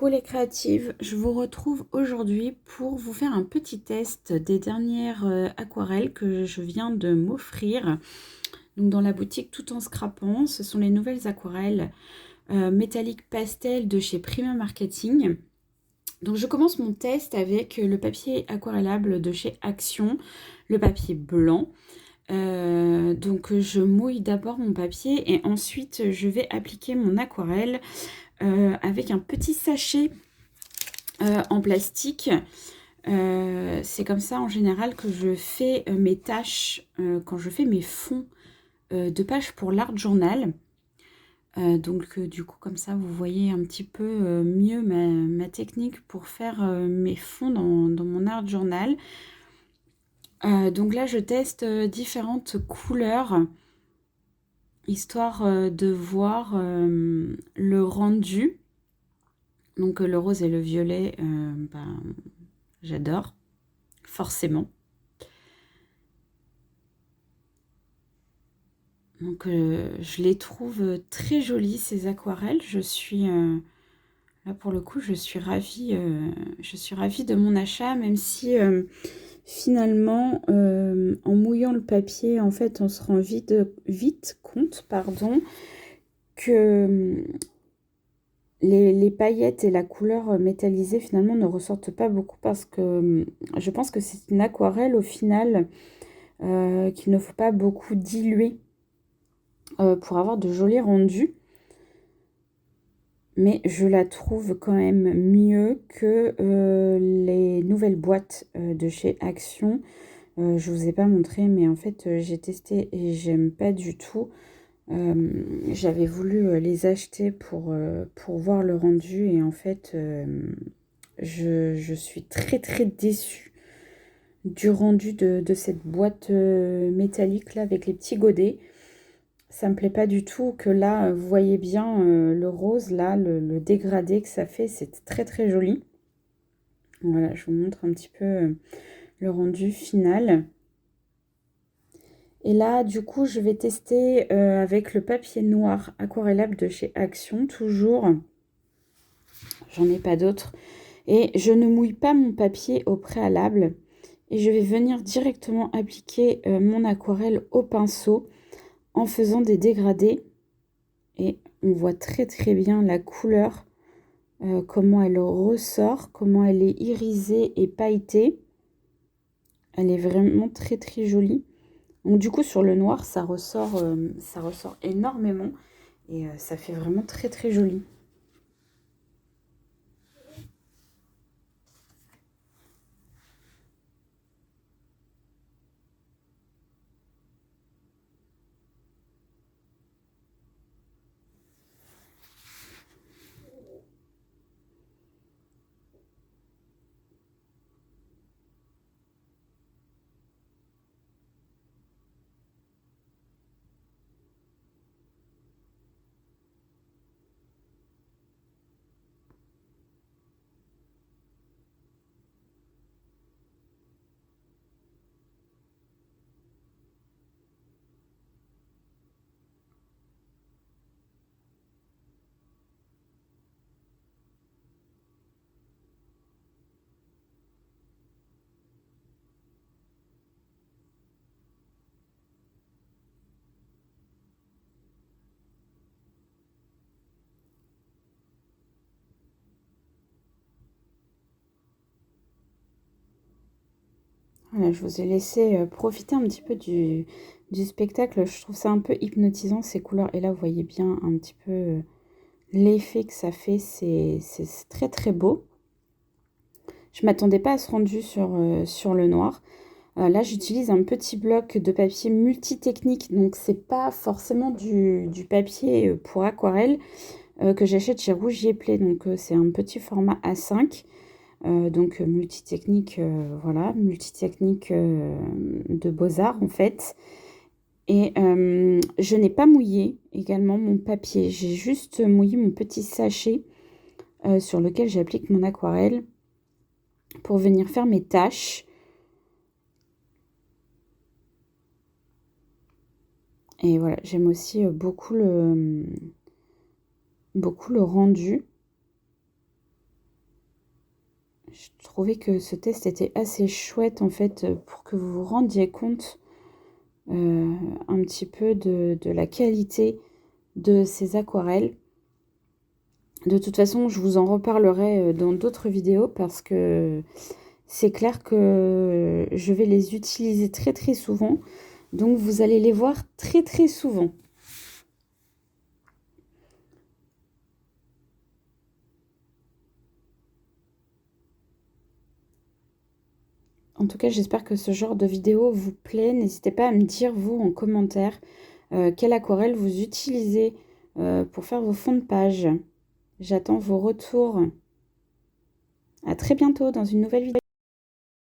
Coucou les créatives, je vous retrouve aujourd'hui pour vous faire un petit test des dernières aquarelles que je viens de m'offrir. Donc dans la boutique Tout en Scrapant, ce sont les nouvelles aquarelles métalliques pastel de chez Prima Marketing. Donc je commence mon test avec le papier aquarellable de chez Action, le papier blanc. Donc je mouille d'abord mon papier et ensuite je vais appliquer mon aquarelle avec un petit sachet en plastique. C'est comme ça en général que je fais mes tâches quand je fais mes fonds de page pour l'art journal. Donc du coup comme ça vous voyez un petit peu mieux ma technique pour faire mes fonds dans mon art journal. Donc là je teste différentes couleurs histoire de voir le rendu. Donc le rose et le violet, j'adore, forcément. Donc je les trouve très jolies ces aquarelles. Je suis là pour le coup, je suis ravie de mon achat, même si finalement en mouillant le papier, en fait, on se rend vite compte, pardon, que les paillettes et la couleur métallisée finalement ne ressortent pas beaucoup parce que je pense que c'est une aquarelle au final qu'il ne faut pas beaucoup diluer pour avoir de jolis rendus. Mais je la trouve quand même mieux que les nouvelles boîtes de chez Action. Je vous ai pas montré, mais en fait j'ai testé et j'aime pas du tout. J'avais voulu les acheter pour voir le rendu et en fait je suis très déçue du rendu de cette boîte métallique là avec les petits godets. Ça me plaît pas du tout que là, vous voyez bien le rose là, le dégradé que ça fait, c'est très joli. Voilà, je vous montre un petit peu le rendu final. Et là, du coup, je vais tester avec le papier noir aquarellable de chez Action, toujours. J'en ai pas d'autres. Et je ne mouille pas mon papier au préalable. Et je vais venir directement appliquer mon aquarelle au pinceau en faisant des dégradés. Et on voit très bien la couleur, comment elle ressort, comment elle est irisée et pailletée. Elle est vraiment très jolie. Donc du coup sur le noir ça ressort énormément et ça fait vraiment très joli. Voilà, je vous ai laissé profiter un petit peu du spectacle. Je trouve ça un peu hypnotisant ces couleurs. Et là, vous voyez bien un petit peu l'effet que ça fait. C'est très beau. Je m'attendais pas à ce rendu sur le noir. Là, j'utilise un petit bloc de papier multitechnique. Donc, c'est pas forcément du papier pour aquarelle que j'achète chez Rougier Play. Donc, c'est un petit format A5. Donc multitechnique, voilà, multitechnique de Beaux-Arts en fait. Et je n'ai pas mouillé également mon papier, j'ai juste mouillé mon petit sachet sur lequel j'applique mon aquarelle pour venir faire mes tâches. Et voilà, j'aime aussi beaucoup le rendu. Je trouvais que ce test était assez chouette, en fait, pour que vous vous rendiez compte un petit peu de la qualité de ces aquarelles. De toute façon, je vous en reparlerai dans d'autres vidéos parce que c'est clair que je vais les utiliser très très souvent. Donc vous allez les voir très très souvent. En tout cas, j'espère que ce genre de vidéo vous plaît. N'hésitez pas à me dire, vous, en commentaire, quelle aquarelle vous utilisez pour faire vos fonds de page. J'attends vos retours. À très bientôt dans une nouvelle vidéo.